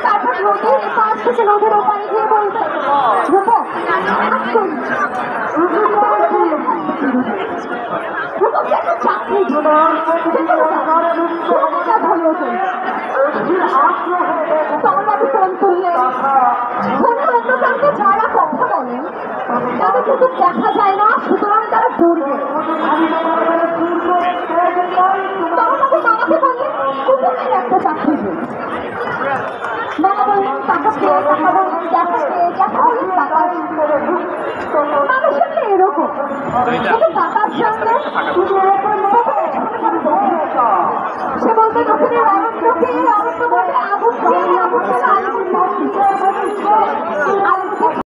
তারপর নদীর পাশ থেকে নদীর ওপারে গিয়ে বলবে চাকরি ফোন করলে যারা কথা বলেন তাদের কিন্তু দেখা যায় না, সুতরাং তারা করবে। বাবাকে বললেন কুকুরের একটা চাকরি দিন। বাবা বললেন টাকা পেয়ে টাকা বললেন দেখা পেয়ে দেখা বললেন টাকা মানুষের এরকম কিন্তু টাকার সঙ্গে সে বলতে নতুনের অনন্তকে